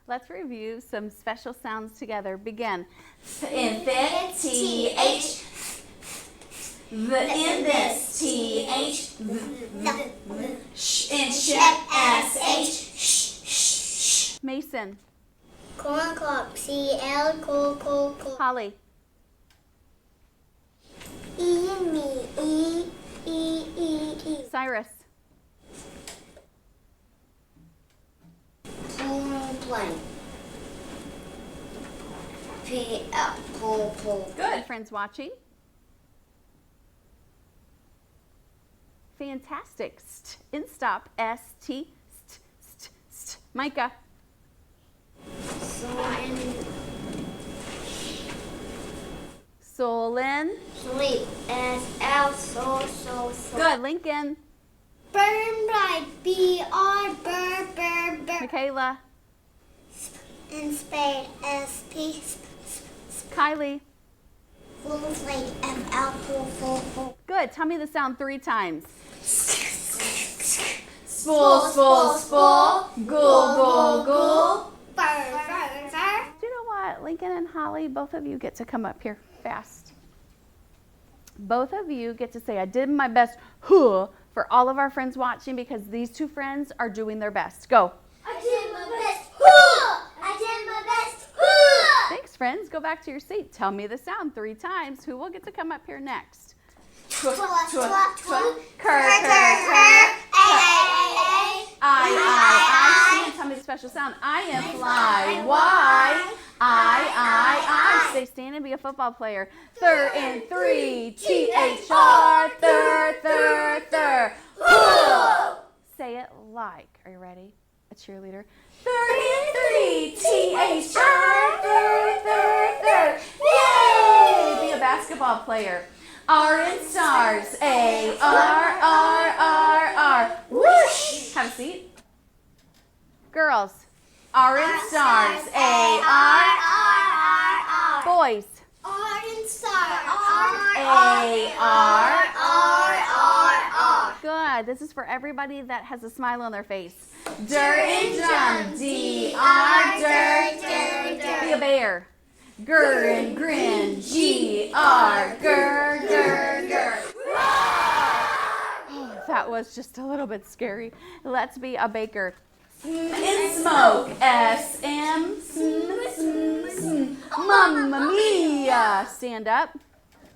Let's review some special sounds together. Begin. Infant, T-H. The in this, T-H. In ship, S-H. Mason. Corn cob, C-L, co. Holly. E. Cyrus. Plane. P-L, pull. Good. Friends watching. Fantastic. In stop, S-T. Micah. Solin. Sleep, S-L, so. Good. Lincoln. Burn bright, B-R, burr. Michaela. And spade, S-P, Kylie. full slate, F-L, full. Good. Tell me the sound 3 times. Spool, Ghoul. Burr. Do you know what? Lincoln and Holly, both of you get to come up here fast. Both of you get to say, I did my best, for all of our friends watching, because these 2 friends are doing their best. Go. I did my best, Thanks, friends. Go back to your seat. Tell me the sound 3 times. Who will get to come up here next? Cur. I. Tell me the special sound. I am fly. Why? I. Stay standing, be a football player. Thir and 3. T-H-R. Thir. Say it like. Are you ready? A cheerleader. Thir and 3. T-H-R. Thir. Yay! Be a basketball player. R and stars. A-R. Whoosh! Have a seat. Girls. R and stars. A-R. Boys. R and star, A-R. Good. This is for everybody that has a smile on their face. Dur and drum. D-R. Dur. Be a bear. Gur and grin. G-R. Gur. Oh, that was just a little bit scary. Let's be a baker. In smoke. S-M. Mamma mia. Stand up.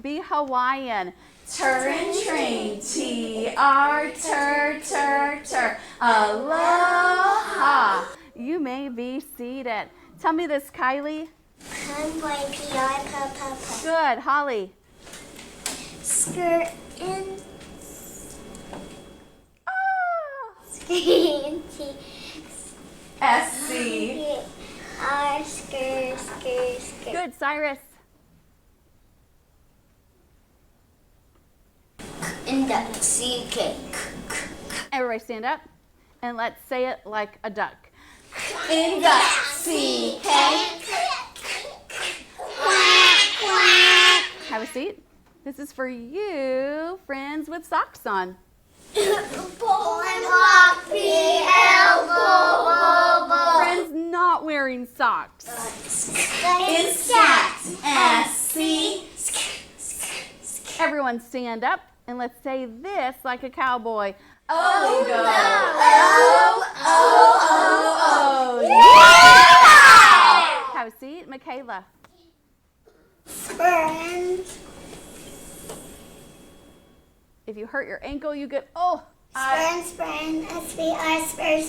Be Hawaiian. Tur and train. T-R. Tur. Aloha. You may be seated. Tell me this, Kylie. Convoy, P-I, pa. Good. Holly. Skirt and screen, S-C. R, skirt. Good. Cyrus. Index, C-K. Everybody stand up and let's say it like a duck. Index, C-K. Have a seat. This is for you, friends with socks on. Friends not wearing socks. In scat, S-C. Everyone stand up and let's say this like a cowboy. Oh, go. Oh. Yeah! Have a seat. Michaela. Friends. If you hurt your ankle, you get, Spring, S-V-I, spur.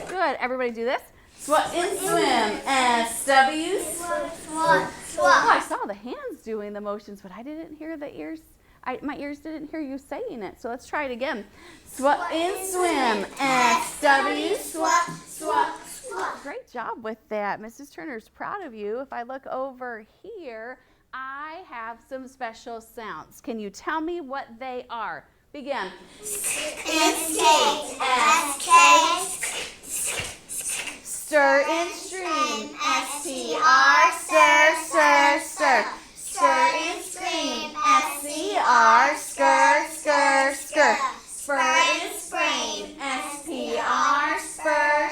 Good. Everybody do this. Swat and swim. S-W. Swat. Oh, I saw the hands doing the motions, but I didn't hear the ears. My ears didn't hear you saying it, so let's try it again. Swat and swim. S-W. Swat. Great job with that. Mrs. Turner's proud of you. If I look over here, I have some special sounds. Can you tell me what they are? Begin. Skate, S-K. Stir and stream. S-T-R. Stir. Stir and scream. S-C-R. Skr. Spur and sprain. S-P-R.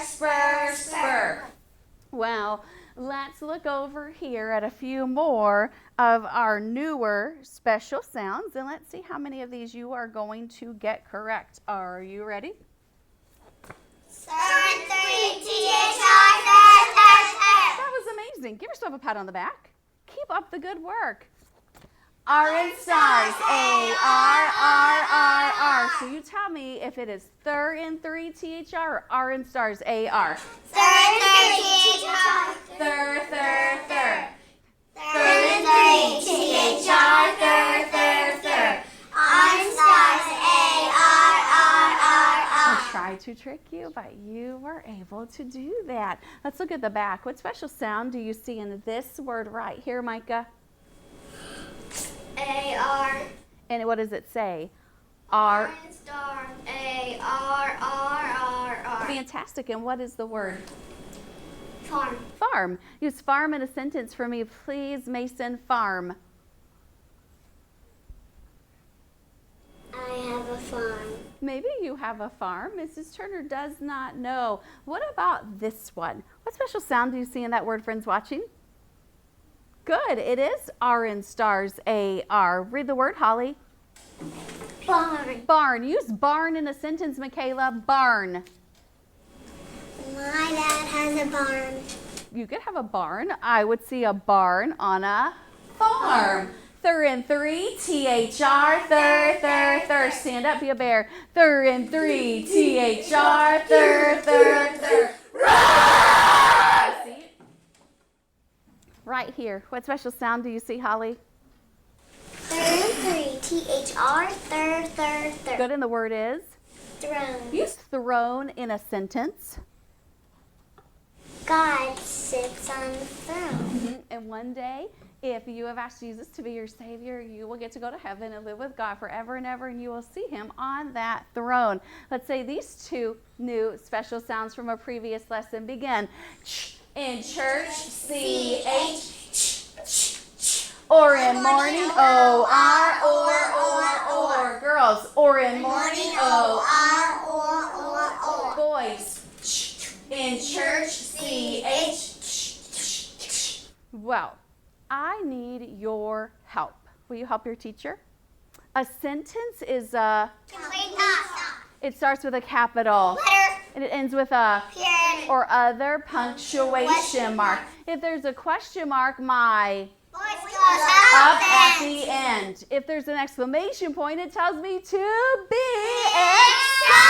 Spur. Well, let's look over here at a few more of our newer special sounds, and let's see how many of these you are going to get correct. Are you ready? That was amazing. Give yourself a pat on the back. Keep up the good work. R and stars, A-R-R-R-R. So you tell me if it is thir and three, T-H-R, or R and stars, A-R. Thir, Thir, thir, thir. T-H-R, thir, thir, thir. R stars, A-R-R-R-R. I tried to trick you, but you were able to do that. Let's look at the back. What special sound do you see in this word right here, Micah? A-R. And what does it say? R. Star, A-R-R-R-R. Fantastic. And what is the word? Farm. Farm. Use farm in a sentence for me, please, Mason. Farm. I have a farm. Maybe you have a farm. Mrs. Turner does not know. What about this one? What special sound do you see in that word, friends watching? Good. It is R and stars, A-R. Read the word, Holly. Barn. Barn. Use barn in a sentence, Michaela. Barn. My dad has a barn. You could have a barn. I would see a barn on a farm. Thir and three, T-H-R, thir, thir, thir. Stand up, be a bear. Thir and three, T-H-R, thir, thir, thir. Roar! See it? Right here. What special sound do you see, Holly? Thir, three, T-H-R, thir, thir, thir. Good, and the word is? Throne. Use thrown in a sentence. God sits on the throne. And one day, if you have asked Jesus to be your Savior, you will get to go to heaven and live with God forever and ever, and you will see Him on that throne. Let's say these two new special sounds from a previous lesson begin. In church, C-H. Or in morning, O-R, or. Girls, or in morning, O-R, or. Boys, in church, C-H. Well, I need your help. Will you help your teacher? A sentence is a, Complete thought. it starts with a capital. Letter. And it ends with a Period. or other punctuation mark. If there's a question mark, my Voice goes up at up the end. If there's an exclamation point, it tells me to be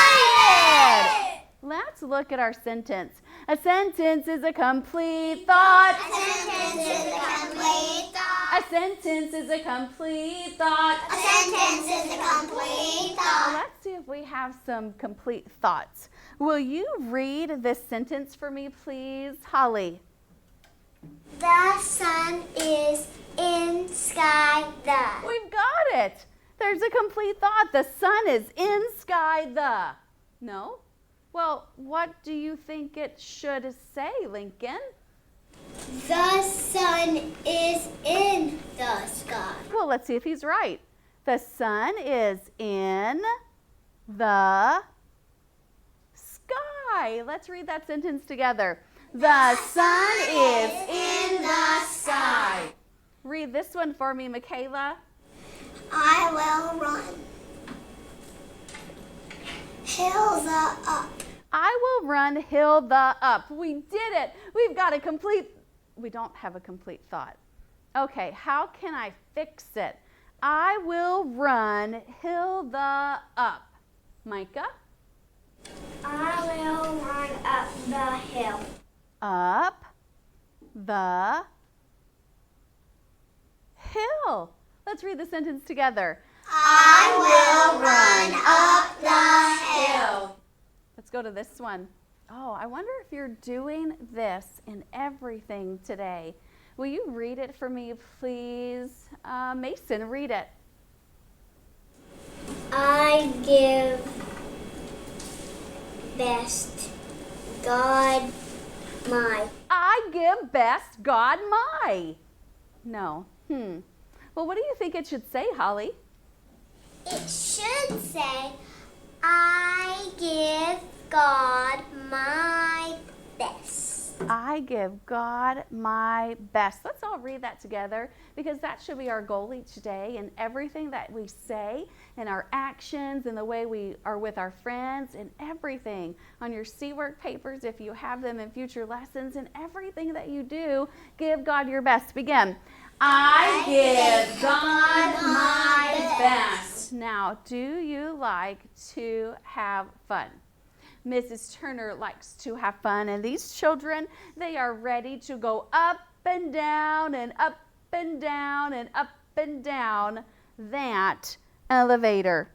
excited. Let's look at our sentence. A sentence is a complete thought. A sentence is a complete thought. A sentence is a complete thought. A sentence is a complete thought. Let's see if we have some complete thoughts. Will you read this sentence for me, please, Holly? The sun is in sky the. We've got it. There's a complete thought. The sun is in sky the. No? Well, what do you think it should say, Lincoln? The sun is in the sky. Well, let's see if he's right. The sun is in the sky. Let's read that sentence together. The sun is in the sky. Read this one for me, Michaela. I will run. Hill the up. I will run hill the up. We did it. We've got a complete, we don't have a complete thought. Okay, how can I fix it? I will run hill the up. Micah? I will run up the hill. Up the hill. Let's read the sentence together. I will run up the hill. Let's go to this one. Oh, I wonder if you're doing this in everything today. Will you read it for me, please? Mason, read it. I give best God my. I give best God my. No. Well, what do you think it should say, Holly? It should say, I give God my best. I I give God my best. Let's all read that together, because that should be our goal each day, and everything that we say and our actions and the way we are with our friends and everything on your C-work papers, if you have them in future lessons, and everything that you do, give God your best. Begin. I give God my best. Now, do you like to have fun? Mrs. Turner likes to have fun, and these children, they are ready to go up and down and up and down and up and down that elevator.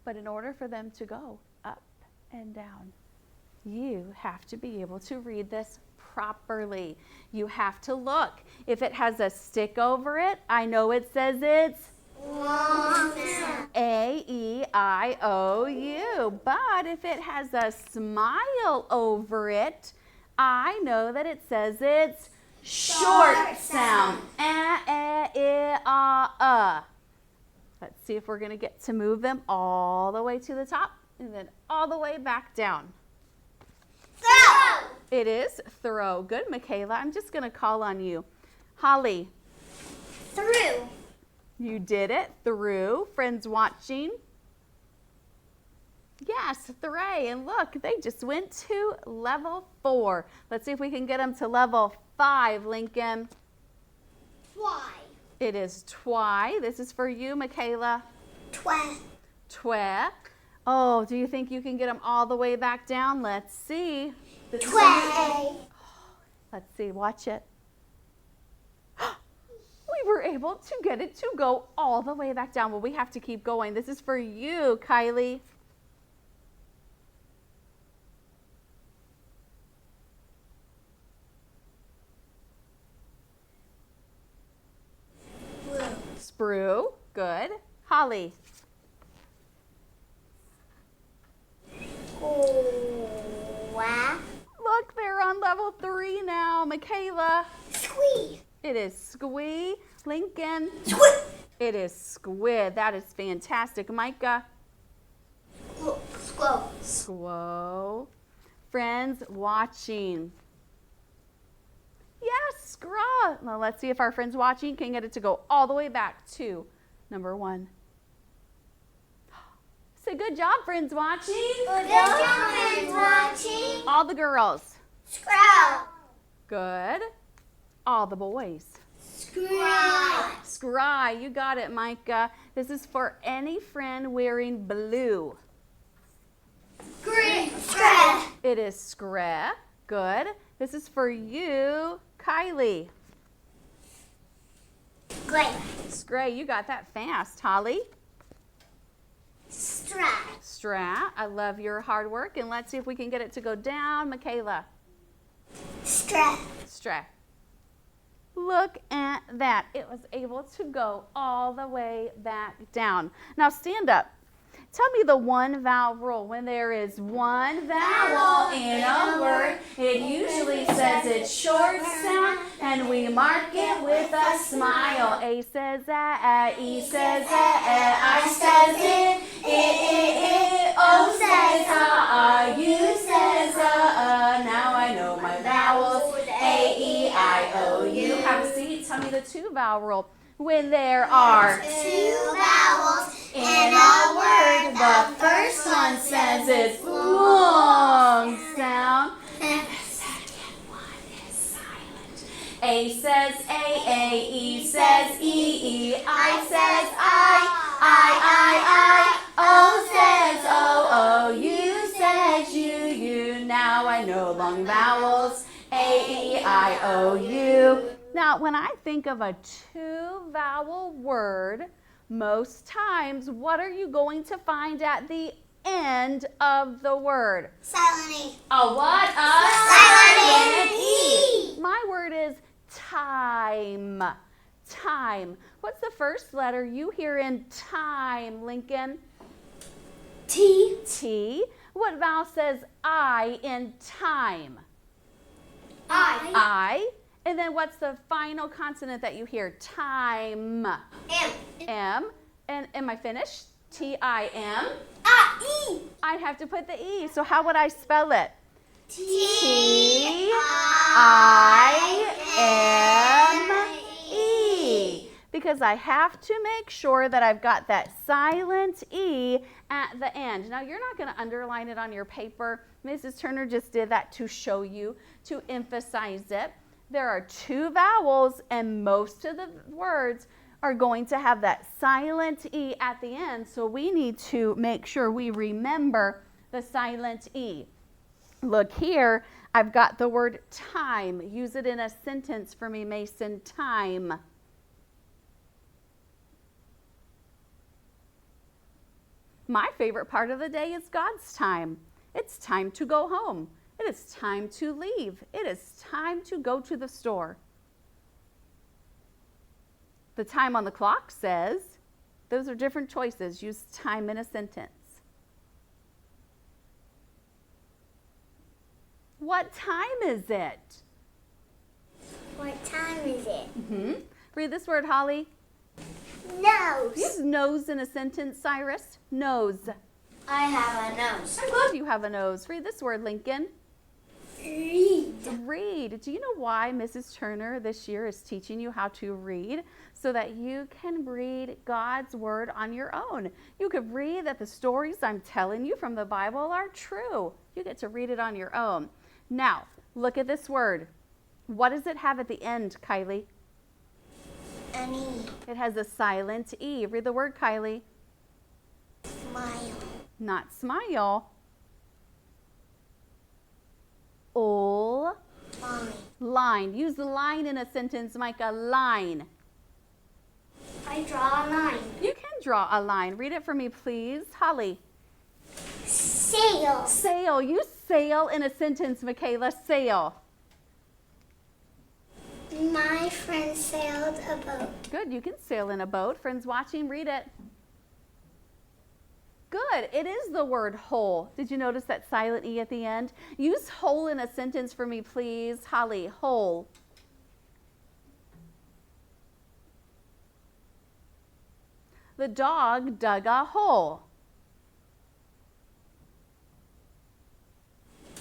But in order for them to go up and down, you have to be able to read this properly. You have to look. If it has a stick over it, I know it says it's A-E-I-O-U. But if it has a smile over it, I know that it says it's short sound. A-E-I-A. Let's see if we're going to get to move them all the way to the top and then all the way back down. Throw. It is throw. Good, Michaela. I'm just going to call on you. Holly. Through. You did it. Through. Friends watching. Yes, three. And look, they just went to level 4. Let's see if we can get them to level 5, Lincoln. Twy. It is twy. This is for you, Michaela. Twe. Twe. Oh, do you think you can get them all the way back down? Let's see. Tway. Let's see. Watch it. We were able to get it to go all the way back down. Well, we have to keep going. This is for you, Kylie. Sprue. Good. Holly. Quack. Look, they're on level 3 now. Michaela. Squee. It is squee. Lincoln. Squid. It is squid. That is fantastic. Micah. Squow. Squow. Friends watching. Yes, scraw. Now let's see if our friends watching can get it to go all the way back to number 1. Say good job, friends watching. Good job, friends watching. All the girls. Scrow. Good. All the boys. Scry. Scry. You got it, Micah. This is for any friend wearing blue. Green. Scred. It is scre. Good. This is for you, Kylie. Glay. Scray. You got that fast. Holly. Strat. Strat. I love your hard work. And let's see if we can get it to go down. Michaela. Strat. Strat. Look at that. It was able to go all the way back down. Now stand up. Tell me the one vowel rule. When there is one vowel in a word, it usually says it's short sound, and we mark it with a smile. A says E says I says it, O says U says Now I know my vowels. A-E-I-O-U. Have a seat. Tell me the two vowel rule. When there are Two vowels in a word, the first one says it's long sound, and the second one is silent. A says A, E says E, I says I, O says O, U says U. Now I know long vowels, A-E-I-O-U. Now, when I think of a two-vowel word, most times, what are you going to find at the end of the word? Silent E. A what? Silent E. My word is time. Time. What's the first letter you hear in time, Lincoln? T. T. What vowel says I in time? I. I. And then what's the final consonant that you hear? Time. M. M. And am I finished? T-I-M. E. I'd have to put the E. So how would I spell it? T. I. I-M-E. Because I have to make sure that I've got that silent E at the end. Now, you're not going to underline it on your paper. Mrs. Turner just did that to show you, to emphasize it. There are 2 vowels, and most of the words are going to have that silent E at the end, so we need to make sure we remember the silent E. Look here, I've got the word time. Use it in a sentence for me, Mason. Time. My favorite part of the day is God's time. It's time to go home. It is time to leave. It is time to go to the store. The time on the clock says, those are different choices. Use time in a sentence. What time is it? What time is it? Read this word, Holly. Nose. Use nose in a sentence, Cyrus. Nose. I have a nose. I love you have a nose. Read this word, Lincoln. Read. Read. Do you know why Mrs. Turner this year is teaching you how to read? So that you can read God's word on your own. You could read that the stories I'm telling you from the Bible are true. You get to read it on your own. Now, look at this word. What does it have at the end, Kylie? An E. It has a silent E. Read the word, Kylie. Smile. Not smile. Ol. Line. Line. Use the line in a sentence, Micah. Line. I draw a line. You can draw a line. Read it for me, please. Holly. Sail. Sail. Use sail in a sentence, Michaela. Sail. My friend sailed a boat. Good. You can sail in a boat. Friends watching, read it. Good. It is the word whole. Did you notice that silent E at the end? Use whole in a sentence for me, please. Holly. Whole. The dog dug a hole.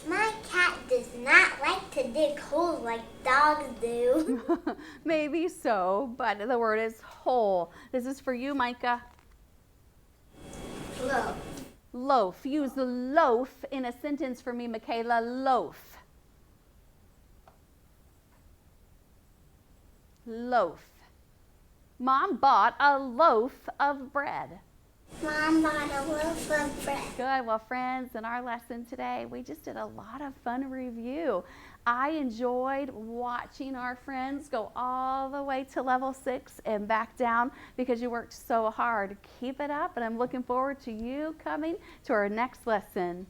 My cat does not like to dig holes like dogs do. Maybe so, but the word is whole. This is for you, Micah. Loaf. Loaf. Use loaf in a sentence for me, Michaela. Loaf. Loaf. Mom bought a loaf of bread. Mom bought a loaf of bread. Good. Well, friends, in our lesson today, we just did a lot of fun review. I enjoyed watching our friends go all the way to level 6 and back down because you worked so hard. Keep it up, and I'm looking forward to you coming to our next lesson.